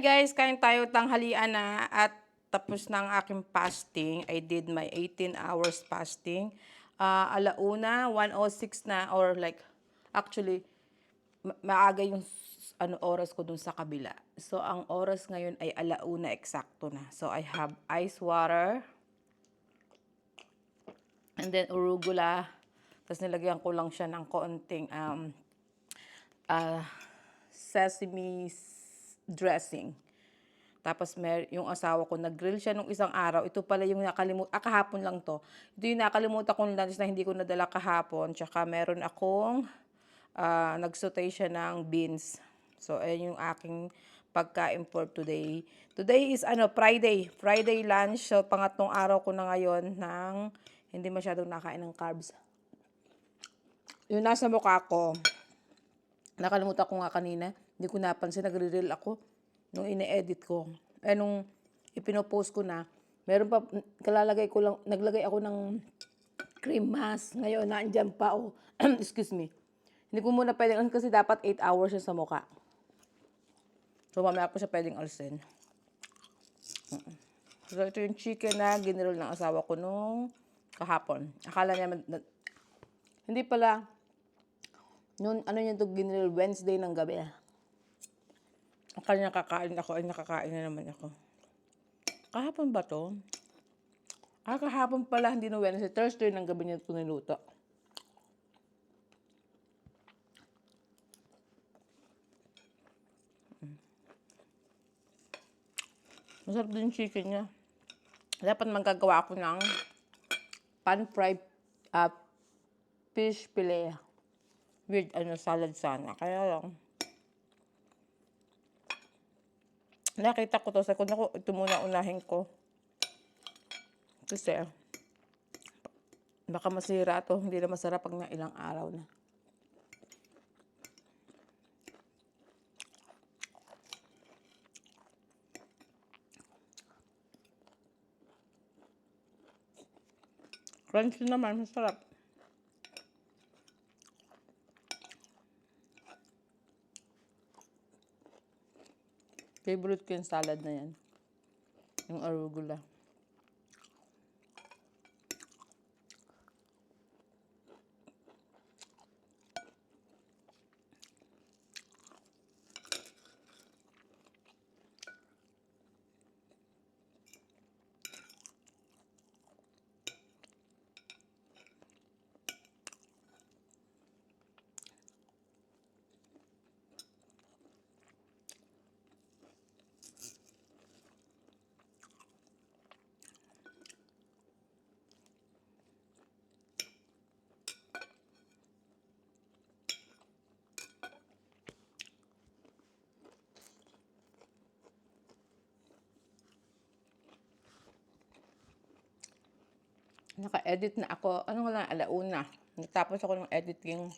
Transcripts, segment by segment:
Guys, kain tayo tanghalian na at tapos na ang aking fasting. I did my 18 hours fasting. Alauna, 1:06 na or like actually maaga yung oras ko dun sa kabila. So ang oras ngayon ay alauna eksakto na. So I have ice water and then arugula. Tapos nilagyan ko lang siya ng konting sesame dressing. Tapos yung asawa ko, nag-grill siya nung isang araw. Ito pala yung kahapon lang to. Ito yung nakalimutan kong lunch na hindi ko nadala kahapon. Tsaka meron akong nag-saute siya ng beans. So, ayan yung aking pagkain for today. Today is Friday. Friday lunch. So, pangatlong araw ko na ngayon ng hindi masyadong nakain ng carbs. Yung nasa mukha ko, nakalimutan ko nga kanina. Hindi ko napansin, nagre-reel ako nung ine-edit ko. Nung ipinopost ko na, meron pa, naglagay ako ng cream mask. Ngayon, naandyan pa, excuse me. Hindi ko muna pwedeng, kasi dapat 8 hours siya sa mukha. So, mamaya ko siya pwedeng alsin. So, ito yung chicken na ginroll ng asawa ko nung kahapon. Akala niya, hindi pala, noon, niya ito ginroll, Wednesday ng gabi. Akala niya kakain ako, ay nakakain na naman ako. Kahapon ba to? Kahapon pala, hindi na Wednesday. Thursday ng gabi niya ito niluto. Masarap din yung chicken niya. Dapat magagawa ako ng pan-fried fish fillet with salad sana. Kaya lang, nakita ko to, sabi ko, ito muna unahin ko. Kasi, baka masira to, hindi na masarap pag na ilang araw na. Crunchy naman, masarap. Favorite ko yung salad na yan. Yung arugula. Naka-edit na ako. Alauna. Natapos ako ng editing.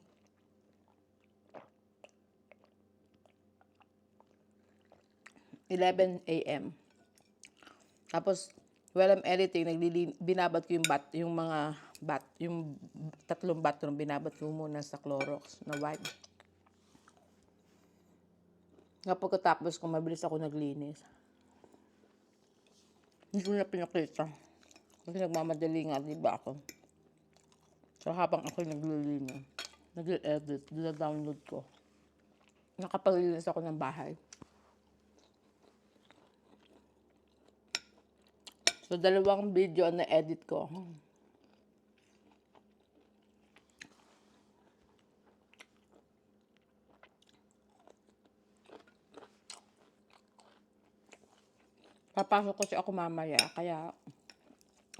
(11 a.m.) Tapos, while I'm editing, binabad ko yung yung tatlong bathroom, binabad ko muna sa Clorox na wipe. Kapag tapos ko, mabilis ako naglinis. Hindi ko na pinakita. Kasi nagmamadali nga, di ba ako? So, habang ako naglilinis, nag-edit, dina-download ko. Nakapaglinis ako ng bahay. So, 2 video na edit ko. Papasok kasi ako mamaya, kaya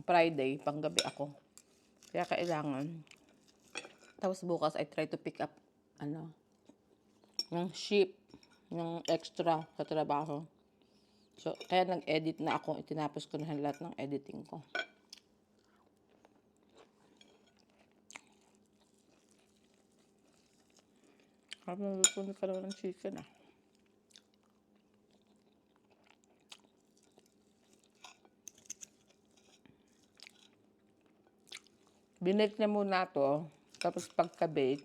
Friday, panggabi ako. Kaya kailangan. Tapos bukas, I try to pick up, ng ship, ng extra sa trabaho. So, kaya nag-edit na ako. Itinapos ko na lahat ng editing ko. Habang luto na ka naman ng chicken Binake niya muna to. Tapos pagka-bake,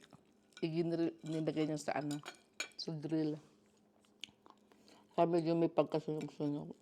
nilagay niya sa sa grill. Kaya medyo may pagkasunog-sunog.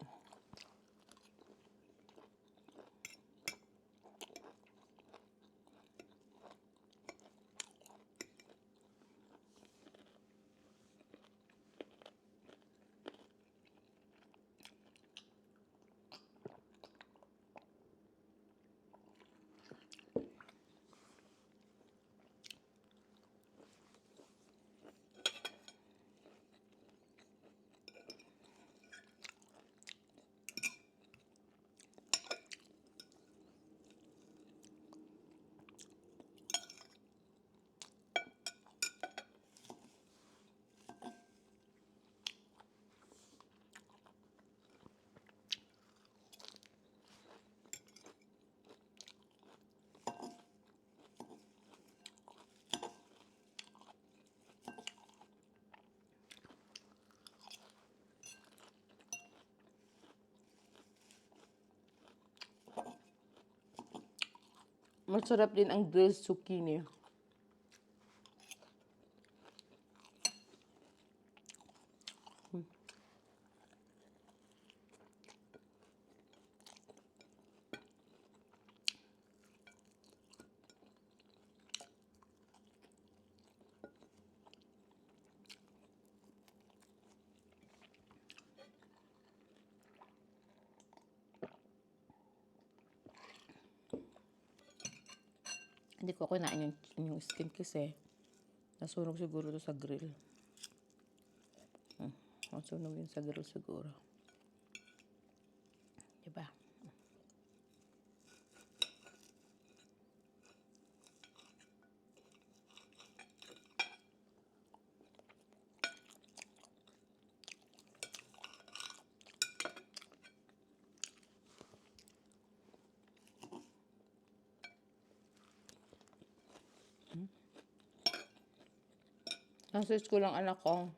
Masarap din ang grilled zucchini. Hindi ko kinain yung skin kasi nasunog siguro to sa grill. Nasunog yun sa grill siguro. Diba? Ang sis ko lang anak ko.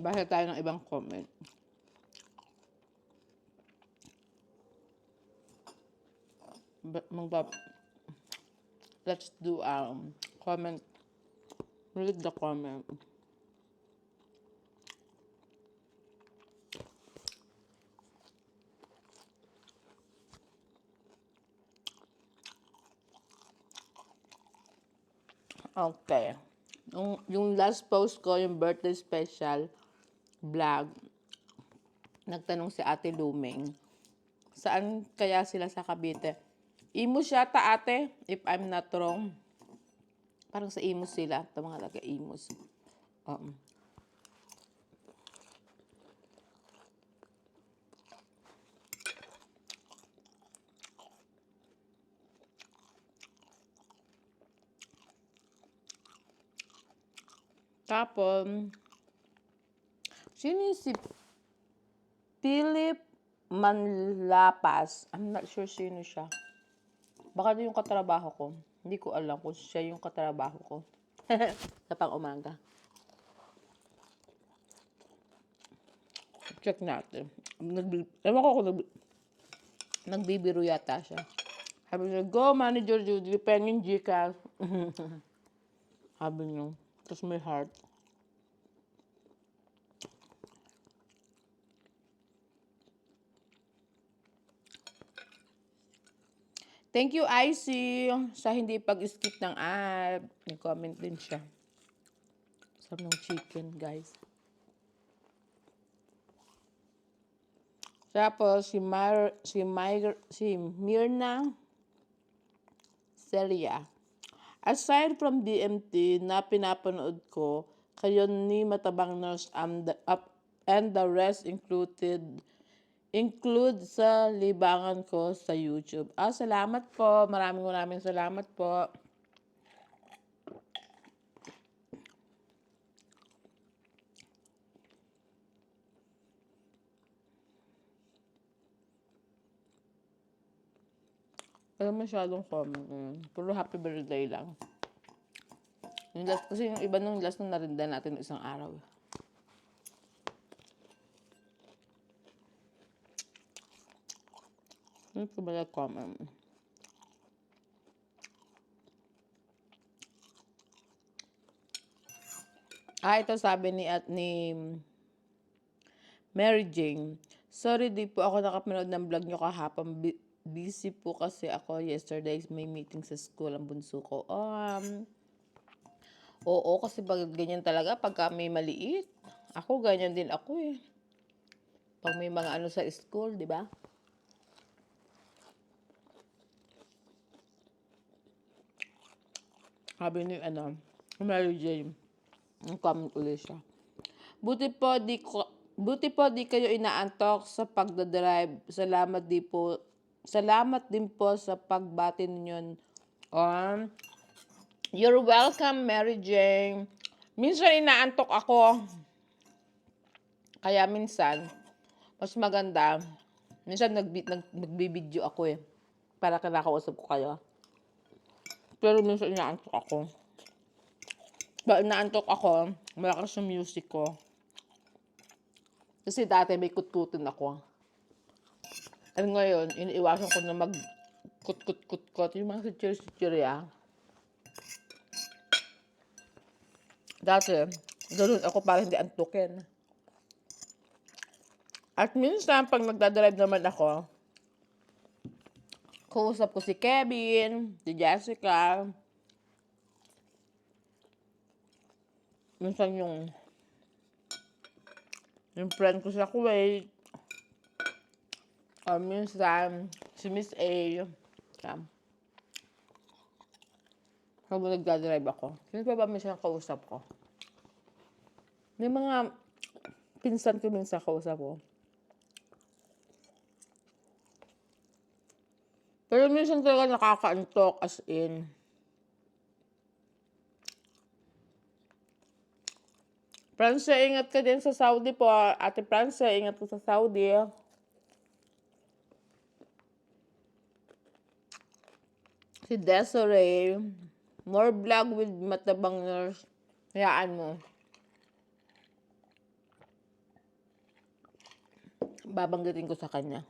Basa tayo ng ibang comment. Let's do comment. Read the comment. Okay. Yung last post ko, yung birthday special vlog, nagtanong si Ate Luming, saan kaya sila sa Cavite? Imus yata ate, if I'm not wrong. Parang sa Imus sila, ito mga taga Imus. Tapos, sino yung si Philip Manlapas? I'm not sure sino siya. Baka yung katrabaho ko. Hindi ko alam kung siya yung katrabaho ko. Sa pang-umaga. Check natin. Ewan ko kung nagbibiro yata siya. Sabi niya, go Manager Judy, pengin Gcash. Sabi niya. Tapos may heart. Thank you, IC, sa hindi pag-skip ng ad. Nag-comment din siya. Sarap ng chicken, guys. Tapos, si Mirna Celia. Aside from DMT na pinapanood ko, kayo ni Matabang Nurse and the rest included include sa libangan ko sa YouTube. Salamat po. Maraming salamat po. Pero masyadong comment ngayon. Puro happy birthday lang. Yung last, kasi yung iba nung last na narinda natin isang araw. Ano pa ba nag-comment? Ito sabi ni Mary Jane. Sorry, di po ako nakapanood ng vlog nyo kahapon. Busy po kasi ako yesterday. May meeting sa school ang bunso ko. Oo, kasi pag ganyan talaga, pagka may maliit. Ako, ganyan din ako eh. Pag may mga ano sa school, di ba? Sabi ni Mary Jane. Ang comment ulit siya. Buti po di kayo inaantok sa pagdadrive. Salamat din po sa pagbati ninyo. You're welcome, Mary Jane. Minsan inaantok ako. Kaya minsan, mas maganda, minsan nagbibideo ako eh. Para kinakausap ko kayo. Pero minsan inaantok ako. Pag inaantok ako, malakas yung music ko. Kasi dati may kutkutin ako. At ngayon, iniiwasan ko na mag-kut-kut-kut-kut. Yung mga sichir-sichirya. Dati, ganoon ako para hindi antukin. At minsan, pag nagdadrive naman ako, kausap ko si Kevin, si Jessica. Minsan yung friend ko sa Kuwait. Or minsan, si Miss A. Habang nagdadrive ako. Sino pa ba minsan kausap ko? May mga pinsan ko minsan kausap ko. Pero minsan talaga nakakaantok as in. Francia, ingat ka din sa Saudi po. Ate Francia, ingat ka sa Saudi. Si Desiree. More vlog with matabang nurse. Hayaan mo. Babanggitin ko sa kanya.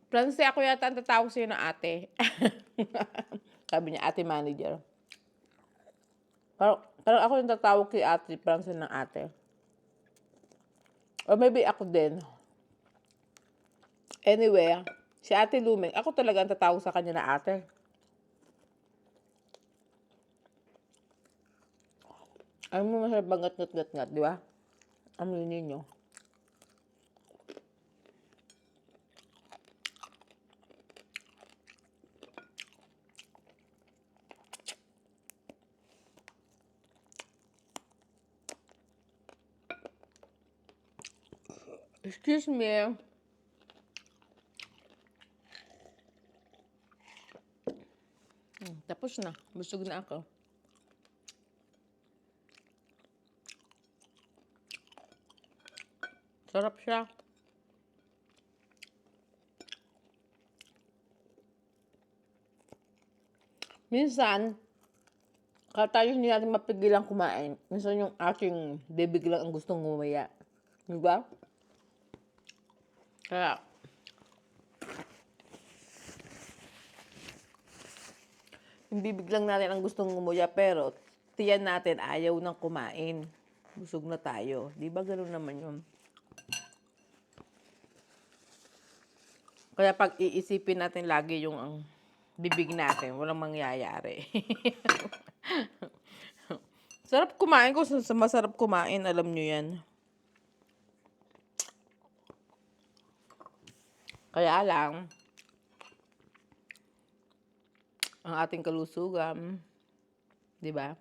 Francia, ako yata ang tatawag sa'yo na ate. Sabi niya, ate manager. Parang ako yung tatawag kay ate Francia ng ate. Or maybe ako din. Anyway, si Ate Lumeng, ako talaga ang tatawag sa kanya na ate. Alam mo masarap bang ngat-ngat-ngat, di ba? Amoy ninyo. Excuse me. Tapos na. Busog na ako. Sarap siya. Minsan, kaya tayo hindi natin mapigilan kumain. Minsan yung ating bibig lang ang gustong ngumaya. Diba? Kaya, yung bibig lang natin ang gustong ngumuya, pero tiyan natin ayaw nang kumain. Busog na tayo. Di ba ganoon naman yun? Kaya pag iisipin natin lagi yung ang bibig natin, walang mangyayari. Sarap kumain ko. Masarap kumain, alam nyo yan. Kaya lang, ang ating kalusugan, 'Di ba?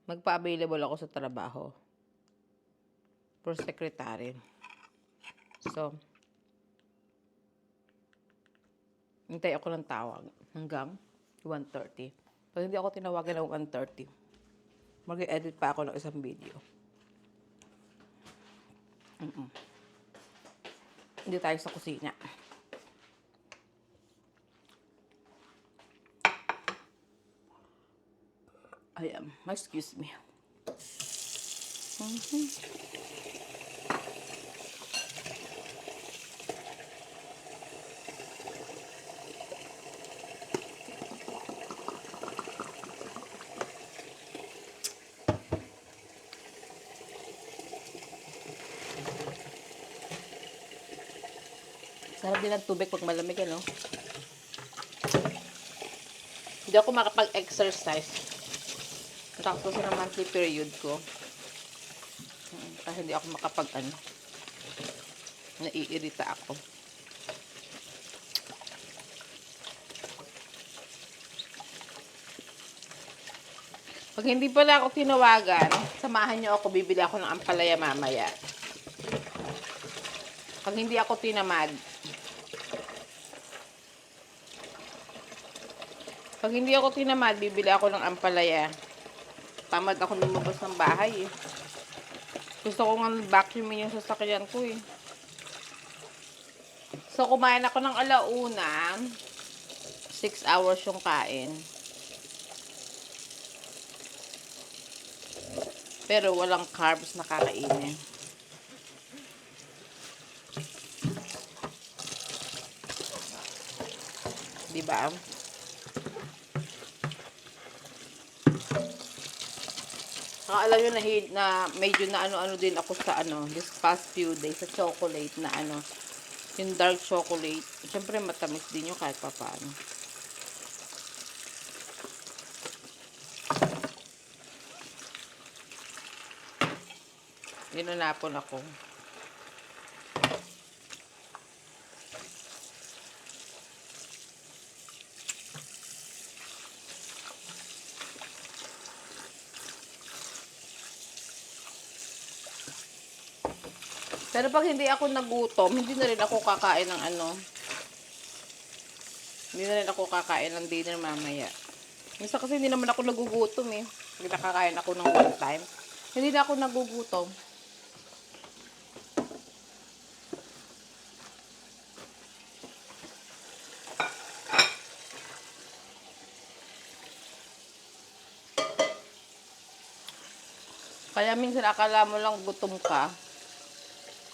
Magpa-available ako sa trabaho for secretary. So, hintay ako ng tawag hanggang 1:30. Pag hindi ako tinawagan ng 1:30, mag-edit pa ako ng isang video. Hindi tayo sa kusina. Ayan, excuse me. Sarap din ang tubig pag malamig, ano? Hindi ako makapag-exercise. Tapos sa monthly period ko. Kasi hindi ako naiirita ako. Pag hindi pala ako tinawagan, samahan niyo ako, bibili ako ng ampalaya mamaya. Pag hindi ako tinamad, bibili ako ng ampalaya. Tamad ako lumabas ng bahay eh. Gusto ko nga vacuumin yung sasakyan ko eh. So, kumain ako ng alauna. 6 hours yung kain. Pero walang carbs na kakainin. Diba? Alam nyo na medyo na ano-ano din ako sa this past few days sa chocolate na yung dark chocolate. Siyempre matamis din yung kahit papaano. Ginunapon ako. Pero pag hindi ako nagutom, hindi na rin ako kakain ng Hindi na rin ako kakain ng dinner mamaya. Minsan kasi hindi naman ako nagugutom eh. Pag nakakain ako ng one time, hindi na ako nagugutom. Kaya minsan akala mo lang gutom ka.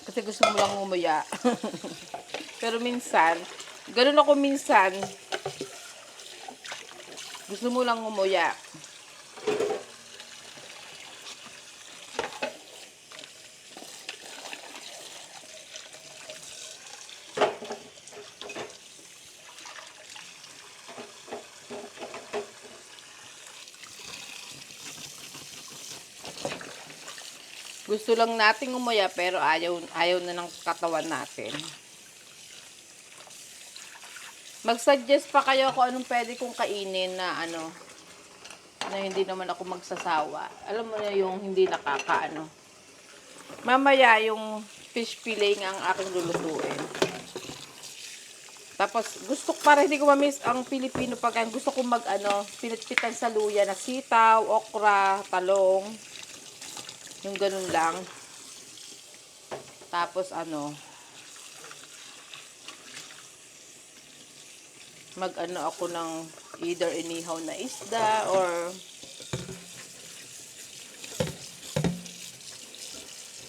Kasi gusto mo lang umuya. Pero minsan, ganun ako minsan. Gusto mo lang umuya. Gusto lang nating umuya pero ayaw na ng katawan natin. Mag-suggest pa kayo kung anong pwede kong kainin na na hindi naman ako magsasawa. Alam mo na yung hindi nakakaano. Mamaya yung fish fillet nga ang aking lulutuin. Tapos gusto ko para hindi ko ma-miss ang Filipino pagkain. Gusto ko pinitpitan sa luya na sitaw, okra, talong. Yung ganun lang. Tapos ako ng either inihaw na isda or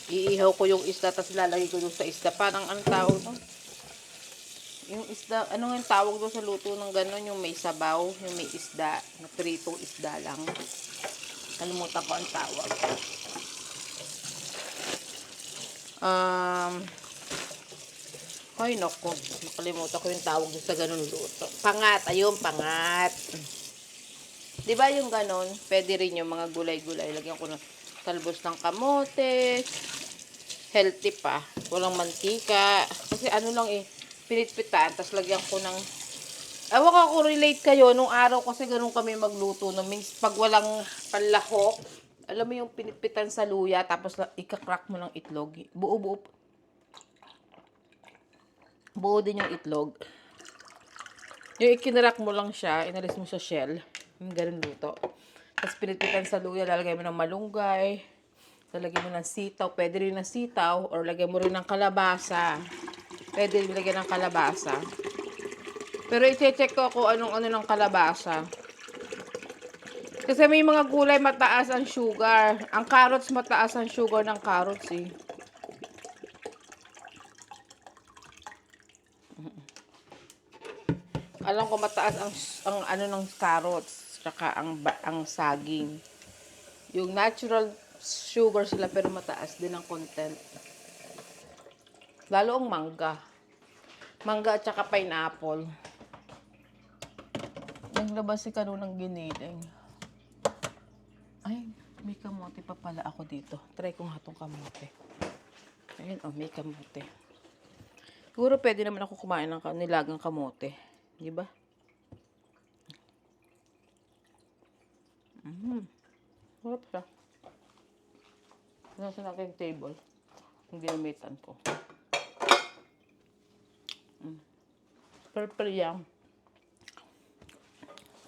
iihaw ko yung isda tapos lalagay ko doon sa isda. Parang tawag doon? Yung isda, ano nga yung tawag doon sa luto ng gano'n? Yung may sabaw, yung may isda, na pritong isda lang. Kalimutan ko ang tawag. Ay, naku. Nakalimutan ko yung tawag sa ganun luto. Pangat. Ayun, pangat. Diba yung ganun? Pwede rin yung mga gulay-gulay. Lagyan ko ng talbos ng kamote. Healthy pa. Walang mantika. Kasi lang pinitpitan. Tapos lagyan ko ng Ewan ko kung relate kayo, nung araw kasi ganun kami magluto. No? Means pag walang panlahok, alam mo yung pinipitan sa luya, tapos ika-crack mo ng itlog. Buo-buo. Buo din yung itlog. Yung ikinarak mo lang siya, inalis mo sa shell. Yung ganun luto. Tapos pinipitan sa luya, lalagay mo ng malunggay. Lalagay mo ng sitaw. Pwede rin ng sitaw. Or lagay mo rin ng kalabasa. Pwede rin lagyan ng kalabasa. Pero i-check ko kung anong-ano ng kalabasa. Kasi may mga gulay mataas ang sugar. Ang carrots mataas ang sugar ng carrots eh. Alam ko mataas ang ano ng carrots, tsaka ang saging. Yung natural sugar sila pero mataas din ang content. Lalo ang mangga. Mangga at tsaka pineapple. Naglabas si kanunang giniling. Ay, may kamote pa pala ako dito. Try ko nga itong kamote. Ayun, oh, may kamote. Siguro pwede naman ako kumain ng nilagang kamote. Di ba? Sarap siya. Nasa na aking table. Yung ginamitan ko. Purple yam.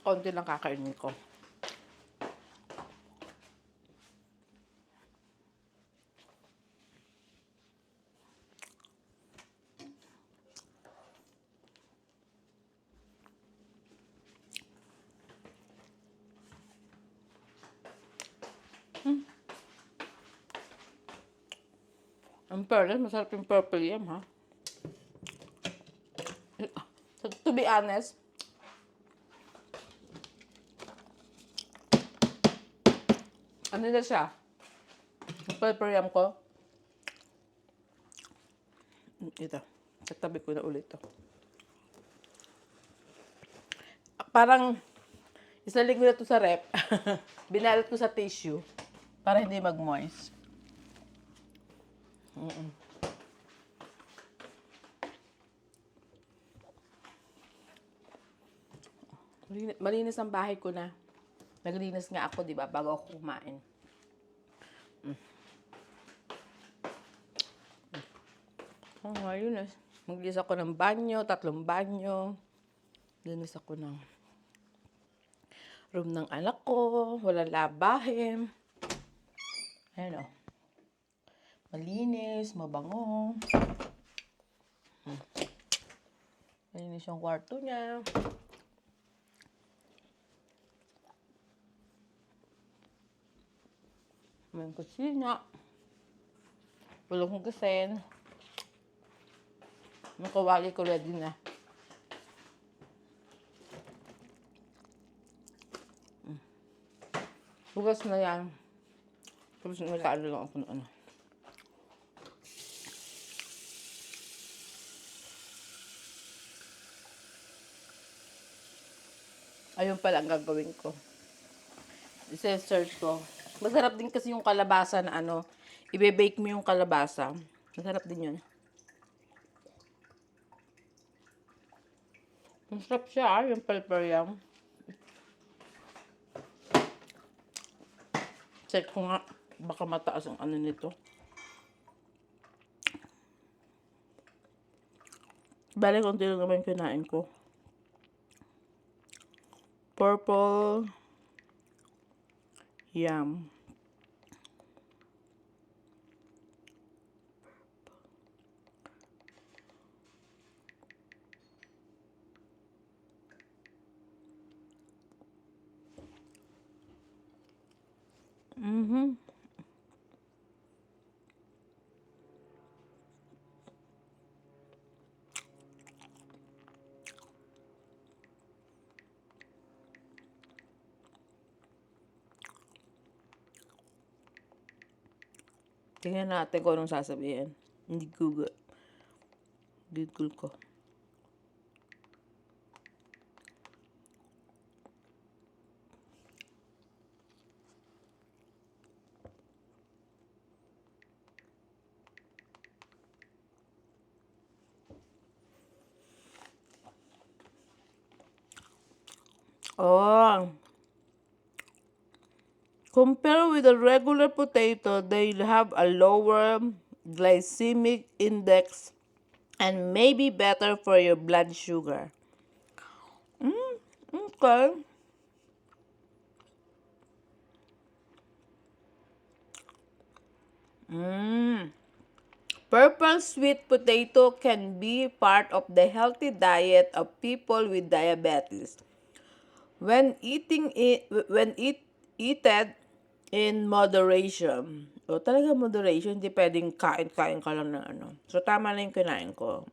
Konti lang kakainin ko. Ang fairness, masarap yung purple yam, ha? To be honest, ano na siya? Yung purple yam ko. Ito. Tatabi ko na ulit to. Parang, isang linggo na to sa rep. Binalot ko sa tissue. Para hindi mag-moist. Malinis ang bahay ko na. Naglinis nga ako, di ba? Bago ako kumain. Oh, ngayon eh. Maglinis ako ng banyo, 3 banyo. Linis ako ng room ng anak ko. Walang labahin. Ayan o. Malinis, mabango. Malinis yung kwarto niya. May kusina. Walang hugasin. Yung kawali ko ready na. Hugas na yan. Tapos nag-aalo lang ako ng ano. Ayun pala ang gagawin ko. I-search ko. Masarap din kasi yung kalabasa na ano. Ibe-bake mo yung kalabasa. Masarap din yun. Masarap siya, yung pepper yam. Check ko nga. Baka mataas ang ano nito. Bale, konti lang naman kinain ko. Purple yam. Tingnan natin kung anong sasabihin. Hindi Google. Google ko. Oh. Compared with a regular potato, they have a lower glycemic index and may be better for your blood sugar. Okay. Purple sweet potato can be part of the healthy diet of people with diabetes. When eaten in moderation. O talaga moderation, hindi pwedeng kain-kain ka lang ng ano. So tama lang yung kinain ko.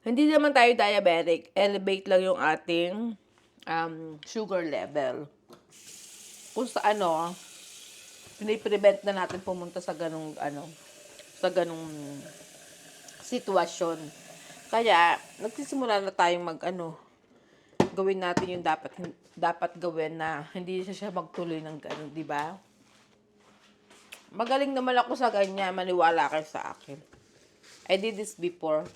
Hindi naman tayo diabetic. Elevate lang yung ating sugar level. Kung sa ano, piniprevent na natin pumunta sa ganung sa ganung sitwasyon. Kaya, nagsisimula na tayong gawin natin yung dapat gawin na hindi siya magtuloy ng ganun, di ba? Magaling naman ako sa ganyan, maniwala kayo sa akin. I did this before.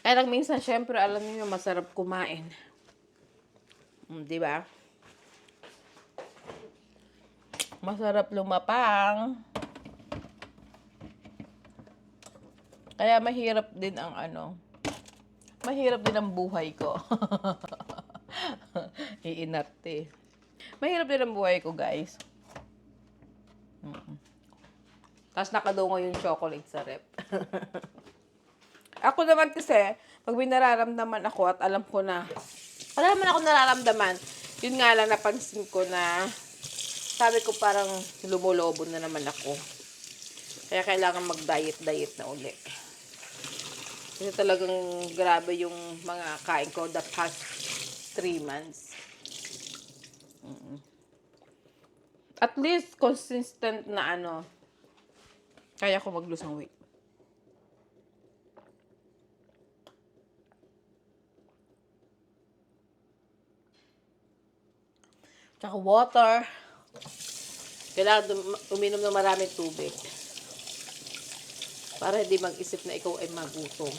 Kaya lang minsan, syempre, alam niyo masarap kumain. Di ba? Masarap lumapang. Kaya mahirap din ang buhay ko. Iinarte. Mahirap din ang buhay ko, guys. Tapos nakadungo yung chocolate sa rep. Ako naman kasi, pag may nararamdaman ako at alam ko na, wala naman ako nararamdaman, yun nga lang napansin ko na, sabi ko parang lumulobo na naman ako. Kaya kailangan mag-diet na uli. Kasi talagang grabe yung mga kain ko the past 3 months. At least, consistent na kaya ko mag-lose ng weight. Tsaka water. Kailangan uminom ng maraming tubig. Para hindi mag-isip na ikaw ay magutom.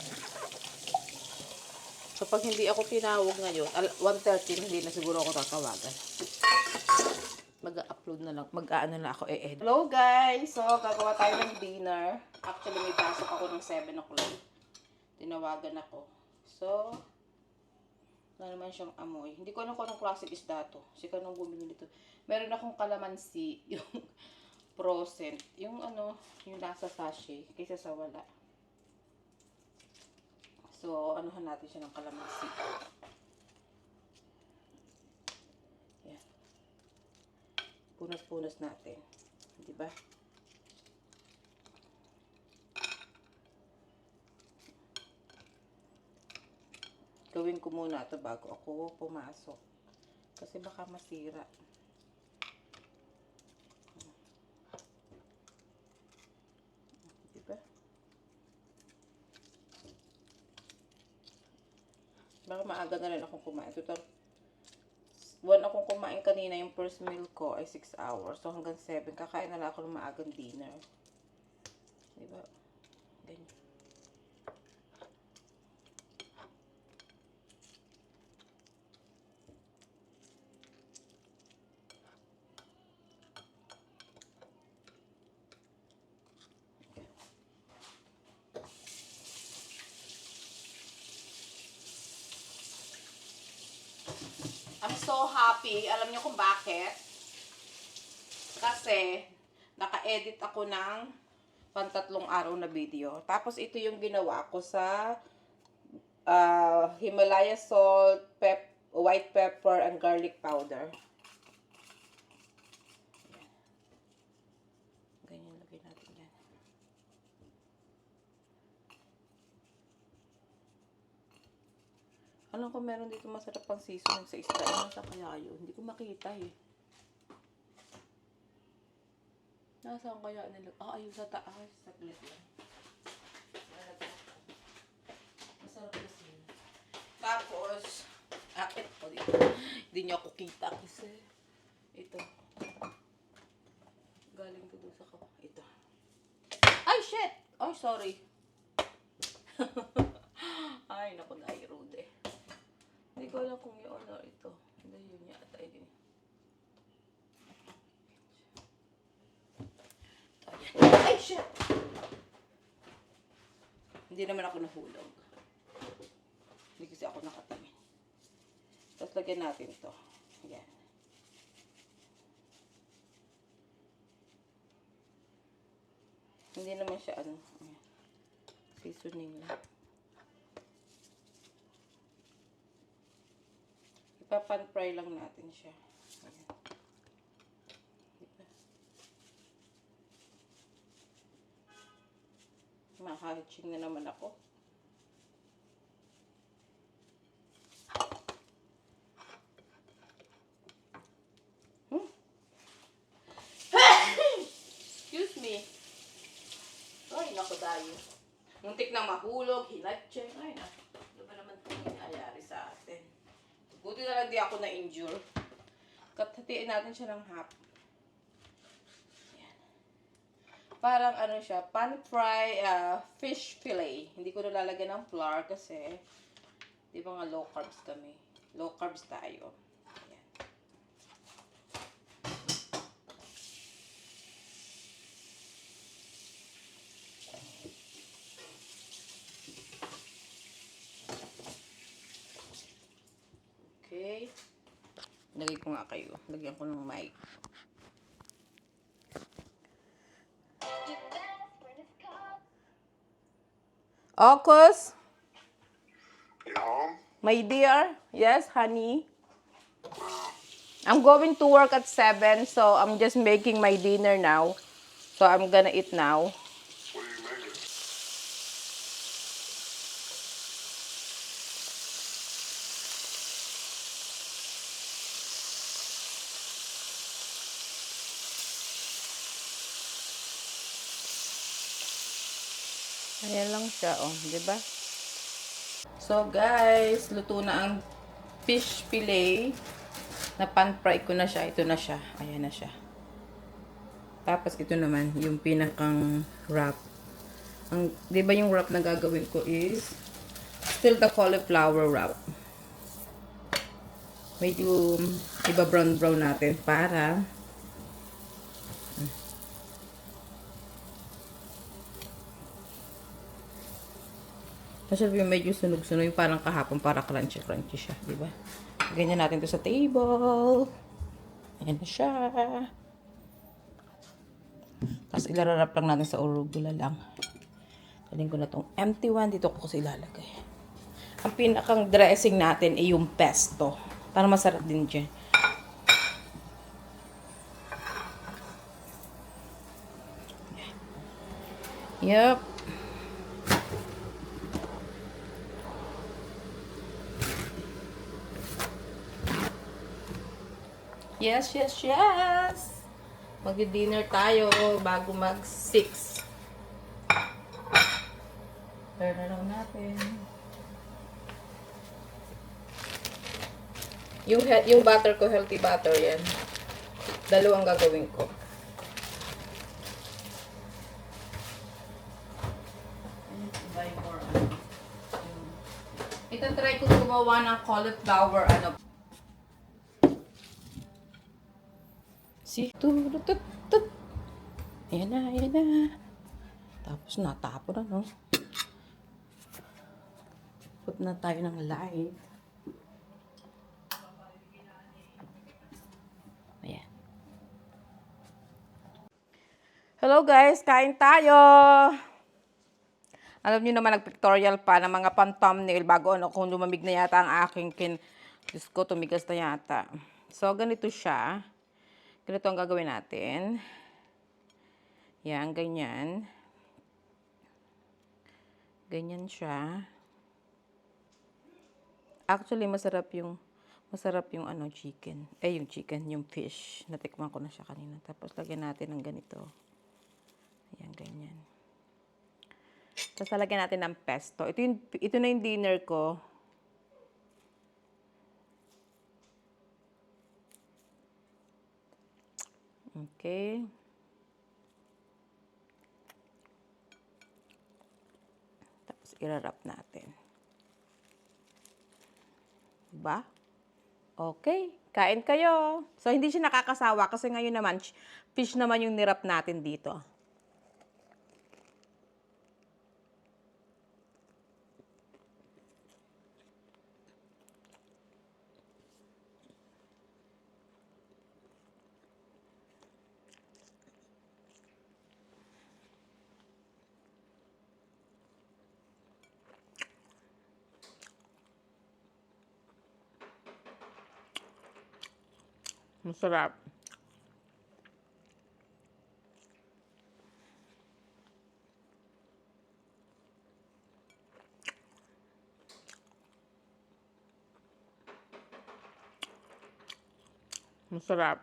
So, pag hindi ako tinawag ngayon, 1:30, hindi na siguro ako tatawagan. Mag-upload na lang, mag-aano na ako e-edit. Hello guys! So, gagawa tayo ng dinner. Actually, may pasok ako ng 7 o'clock. Tinawagan ako. So, wala naman siyang amoy. Hindi ko alam kung anong klaseng isda to. Kasi kanong bumili nito. Meron akong kalamansi, yung frozen. Yung yung nasa sachet, kaysa sa wala. So, anuhan natin siya ng kalamansi. Yan. Punas-punas natin. Diba? Gawin ko muna ito bago ako pumasok. Kasi baka masira. Diba? Baka maaga na rin akong kumain. Total, 1 akong kumain kanina. Yung first meal ko ay 6 hours. So hanggang 7. Kakain na lang ako ng maagang dinner. Diba? Ganyan. I'm so happy. Alam niyo kung bakit? Kasi, naka-edit ako ng pantatlong araw na video. Tapos, ito yung ginawa ko sa Himalaya salt, white pepper, and garlic powder. Ganyan, lagay natin yan. Alam ko meron dito masarap pang seasoning sa isda. Ano sa kaya yun? Hindi ko makita eh. Nasaan kaya nila? Ayun sa taas. Saglit lang. Masarap kasi. Tapos, ito dito. Hindi niyo ako kita kasi. Ito. Galing ko doon sa ito. Ay, shit! Ay, sorry. Ay, naku, dahil rude. Hindi ko alam kung yun or ito. Hindi yun yata. Yun. Ay, shit! Hindi naman ako nahulog. Hindi kasi ako nakatingin. Tapos lagyan natin ito. Ayan. Hindi naman siya ano. Ayan. Seasoning lang. Ipapan-fry lang natin siya. Ayan. Diba? Makahitsing na naman ako. Excuse me. Ay, naku tayo. Muntik na mahulog, hinatche. Ay, naku. Ano ba naman ito nangyayari sa atin? Buti na lang di ako na-injure. Kathatiin natin siya ng half. Ayan. Parang ano siya, pan-fry fish fillet. Hindi ko nalalagyan ng flour kasi di ba nga low carbs kami. Low carbs tayo. Ayan. Okay. Lagay ko nga kayo. Lagyan ko ng mic. Okus, You home? my dear. Yes, honey. I'm going to work at 7, so I'm just making my dinner now. So I'm gonna eat now. What are you making? Ayan lang siya, oh, di ba? So guys, luto na ang fish fillet. Na pan-fry ko na siya. Ito na siya. Ayan na siya. Tapos ito naman, yung pinakang wrap. Ang, di ba yung wrap na gagawin ko is still the cauliflower wrap. Medyo iba brown natin para kasi yung medyo sunog-sunog, yung parang kahapon, para crunchy siya, di ba? Ganyan natin to sa table. Ayan na siya. Tapos ilararap lang natin sa arugula lang. Galing ko na tong empty one. Dito ko kasi ilalagay. Ang pinakang dressing natin ay yung pesto. Para masarap din dyan. Yup. Yes, yes, yes. Mag-dinner tayo bago mag-6. Turn na lang natin. Yung butter ko, healthy butter yan. Dalawang gagawin ko. Ito try ko gumawa ng cauliflower ano. See? Tut. Ayan na, ayan na. Tapos natapon na, no? Put na tayo ng light. Ayan. Hello guys, kain tayo! Alam niyo naman, nag-pictorial pa ng mga pan-thumbnail bago ano, kung lumamig na yata ang aking Diyos ko, tumigas na yata. So, ganito siya. Ganito ang gagawin natin. Yan, ganyan. Ganyan siya. Actually, masarap yung ano, chicken. Yung chicken, yung fish. Natikman ko na siya kanina. Tapos, lagyan natin ng ganito. Ayan, ganyan. Tapos, lalagyan natin ng pesto. Ito na yung dinner ko. Okay. Tapos, irarap natin. ba? Okay, kain kayo. So, hindi siya nakakasawa kasi ngayon naman, fish naman yung nirap natin dito. Masarap. Masarap.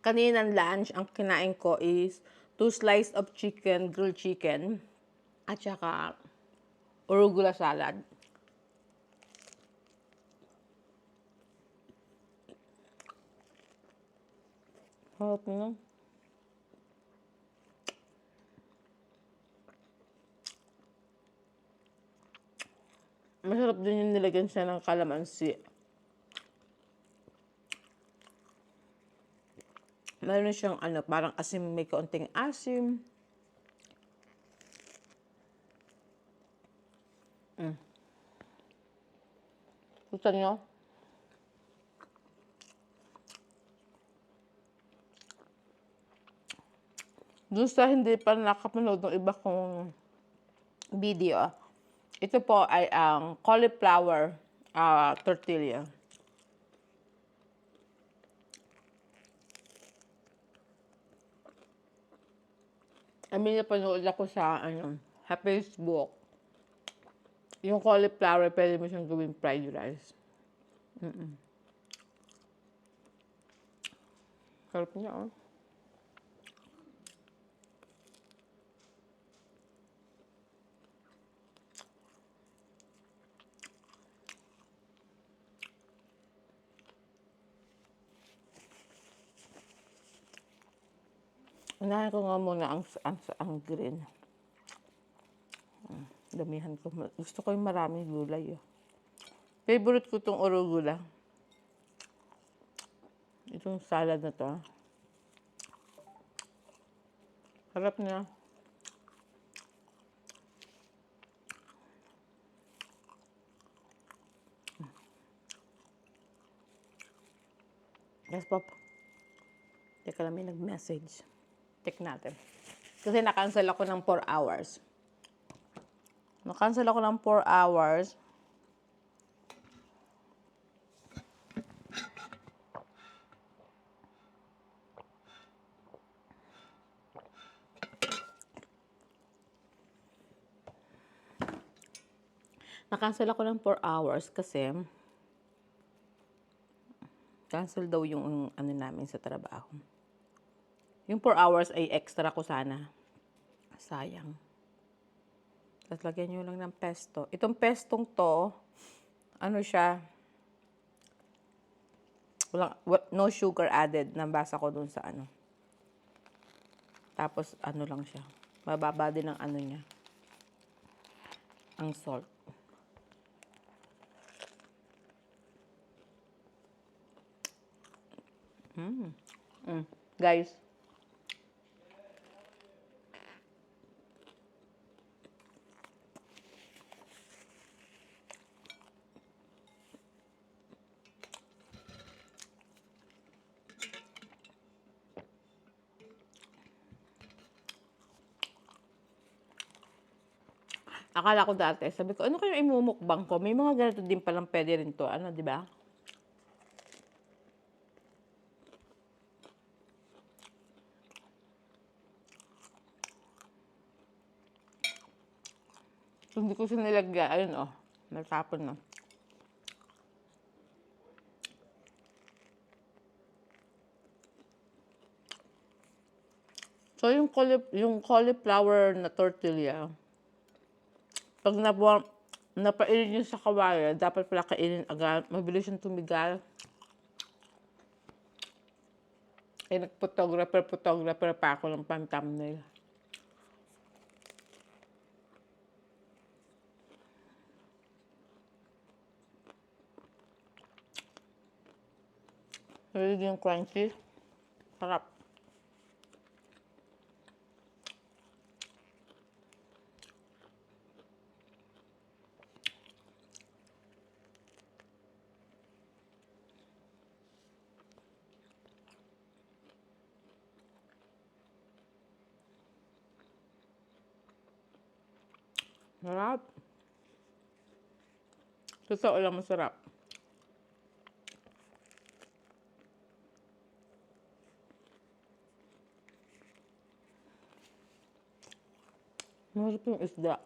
Kaninang lunch, ang kinain ko is 2 slices of chicken, grilled chicken, at saka arugula salad. Harap na. Masarap din yung nilagyan siya ng kalamansi. Meron siyang parang asim, may kaunting asim. Gusto nyo? Doon sa hindi pa nakapanood ng iba kong video, ito po ay ang cauliflower tortilla. May napanood ako sa sa Facebook. Yung cauliflower, pwede mo siyang gawing fried rice. Sarap niya, oh. Unahin ko nga muna ang green. Damihan ko. Gusto ko yung maraming gulay. Oh. Favorite ko itong arugula. Itong salad na to. Harap niya. Yes, Pop. Teka lang, may nag-message. Check natin. Kasi na-cancel ako ng 4 hours. Na-cancel ako ng 4 hours. Na-cancel ako ng 4 hours kasi cancel daw yung namin sa trabaho. Yung 4 hours ay extra ko sana. Sayang. Tapos lagyan nyo lang ng pesto. Itong pestong to, siya, no sugar added. Nabasa ko dun sa Tapos lang siya. Mababa din ang niya. Ang salt. Guys, akala ko dati, sabi ko, ano kayo imumukbang ko? May mga ganito din palang pwede rin to. Di ba? So, hindi ko siya nilagyan. Ayun, oh. Natapon na. So, yung cauliflower na tortilla, pag napainit nyo sa kawali, dapat pala kainin agad. Mabilis yung tumigal. Eh, nag-photographer pa ako ng pan-thumbnail. Nagiging crunchy. Sarap. Sarap. Totoo lang masarap. Masarap yung isda.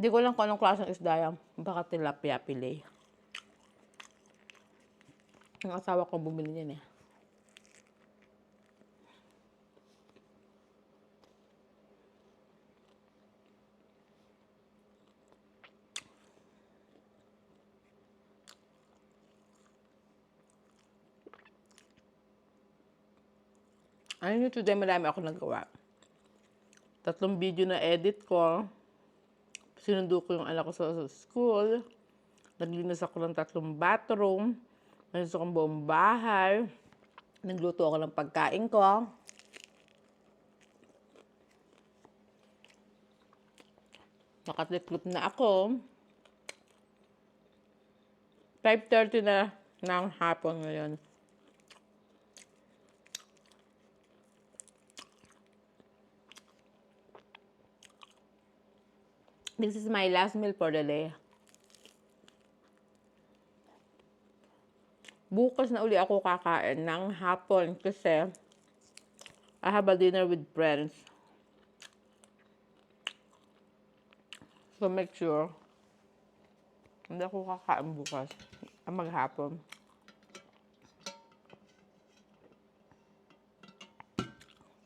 Hindi ko lang kung anong klaseng isda yan. Baka tilapia, fillet. Ang asawa ko bumili niyan eh. Ayun yun, today marami ako nagawa. 3 video na edit ko. Sinundo ko yung anak ko sa school. Naglinis ako ng 3 bathroom. Naglinis ako ng buong bahay. Nagluto ako ng pagkain ko. Nakatiklop na ako. 5:30 na ng hapon ngayon. This is my last meal for the day. Bukas na uli ako kakain ng hapon kasi I have a dinner with friends. So make sure hindi ako kakain bukas. Maghapon.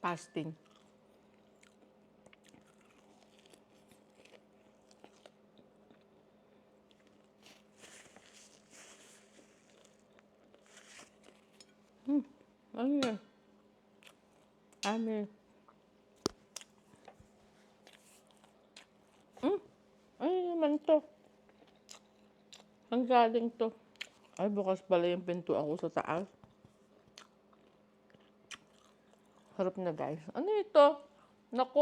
Fasting. Ano yun? Ano? Ano naman to? Ang galing to. Ay, bukas pala yung pinto ako sa taas. Harap na guys. Ano ito? Naku.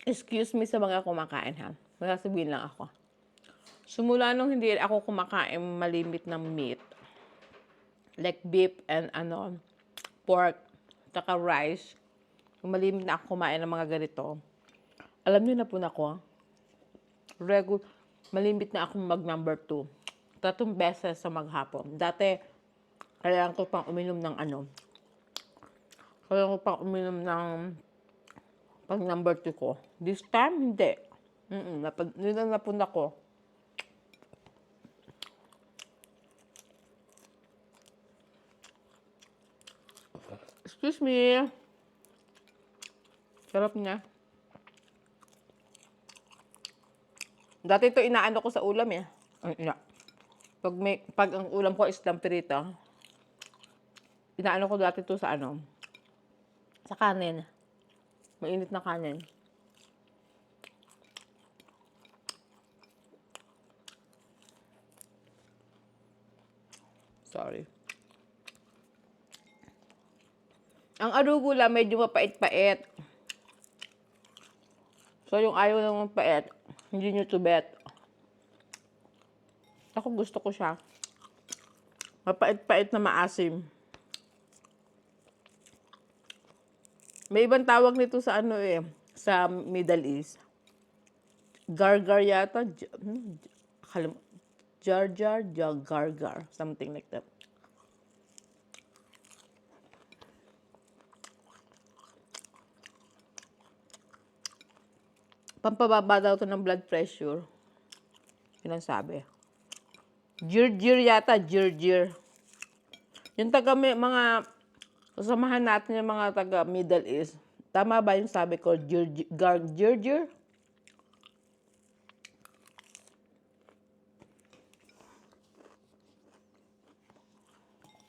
Excuse me sa mga kumakain ha. Masasabihin lang ako. Simula nung hindi ako kumakain malimit ng meat, like beef and pork, tsaka rice, malimit na ako kumain ng mga ganito. Alam niyo na po na ako, malimit na ako mag number 2. 3 beses sa maghapon. Dati, kailangan ko pang uminom ng kailangan ko pang uminom ng pag number 2 ko. This time, hindi. Napun ako. Excuse me. Sarap niya. Dati ito inaano ko sa ulam eh. Pag ang ulam ko is lampirita, inaano ko dati ito sa sa kanin. Mainit na kanin. Sorry. Ang arugula medyo mapait-pait. So, yung ayaw naman pait, hindi nyo to bet. Ako gusto ko siya. Mapait-pait na maasim. May ibang tawag nito sa ano sa Middle East. Gargar yata. Jar, gargar. Something like that. Pampababa daw to ng blood pressure. Yun ang sabi. Jirjir yata, jirjir. Yung mga kasamahan natin yung mga taga Middle East. Tama ba yung sabi ko? Jirjir?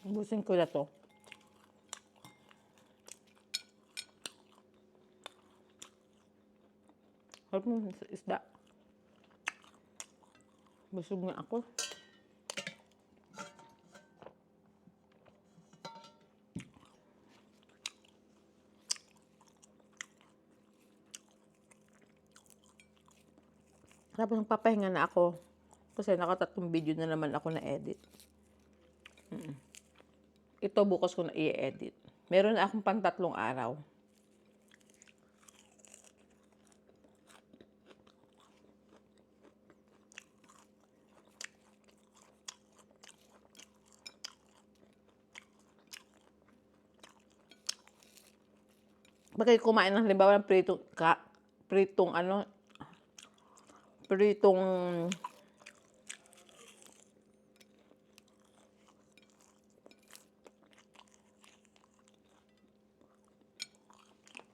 Ubusin ko na to. Harap mo sa isda. Busog nga ako. Tapos papahinga na ako. Kasi nakatatlong video na naman ako na edit. Ito bukas ko na i-edit. Meron na akong pantatlong araw. Bakit kumain ng halimbawa ng pritong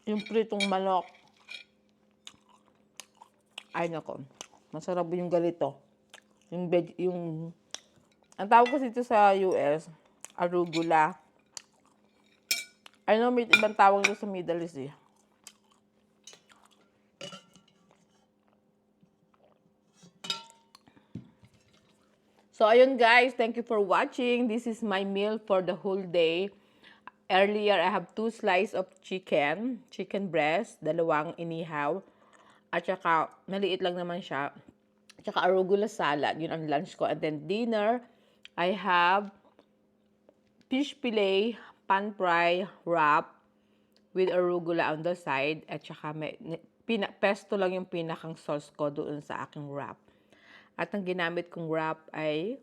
yung pritong manok. Ay nako, masarap yung ganito. Ang tawag ko dito sa US, arugula. I know may ibang tawag doon sa Middle East eh. So, ayun guys, thank you for watching. This is my meal for the whole day. Earlier, I have 2 slices of chicken breast, 2 inihaw, at saka, maliit lang naman siya. At saka arugula salad, yun ang lunch ko. And then dinner, I have fish fillet, pan fry, wrap, with arugula on the side. At saka pesto lang yung pinakang sauce ko doon sa aking wrap. At ang ginamit kong wrap ay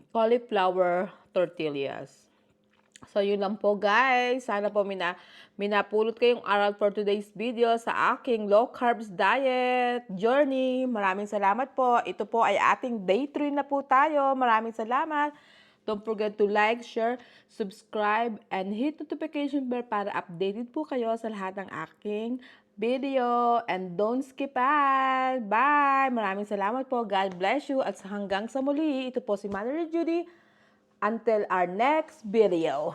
cauliflower tortillas. So, yun lang po guys. Sana po minapulot kayong aral for today's video sa aking low carbs diet journey. Maraming salamat po. Ito po ay ating day 3 na po tayo. Maraming salamat. Don't forget to like, share, subscribe, and hit notification bell para updated po kayo sa lahat ng aking video. And don't skip ad. Bye! Maraming salamat po. God bless you. At hanggang sa muli, ito po si Mother Judy. Until our next video.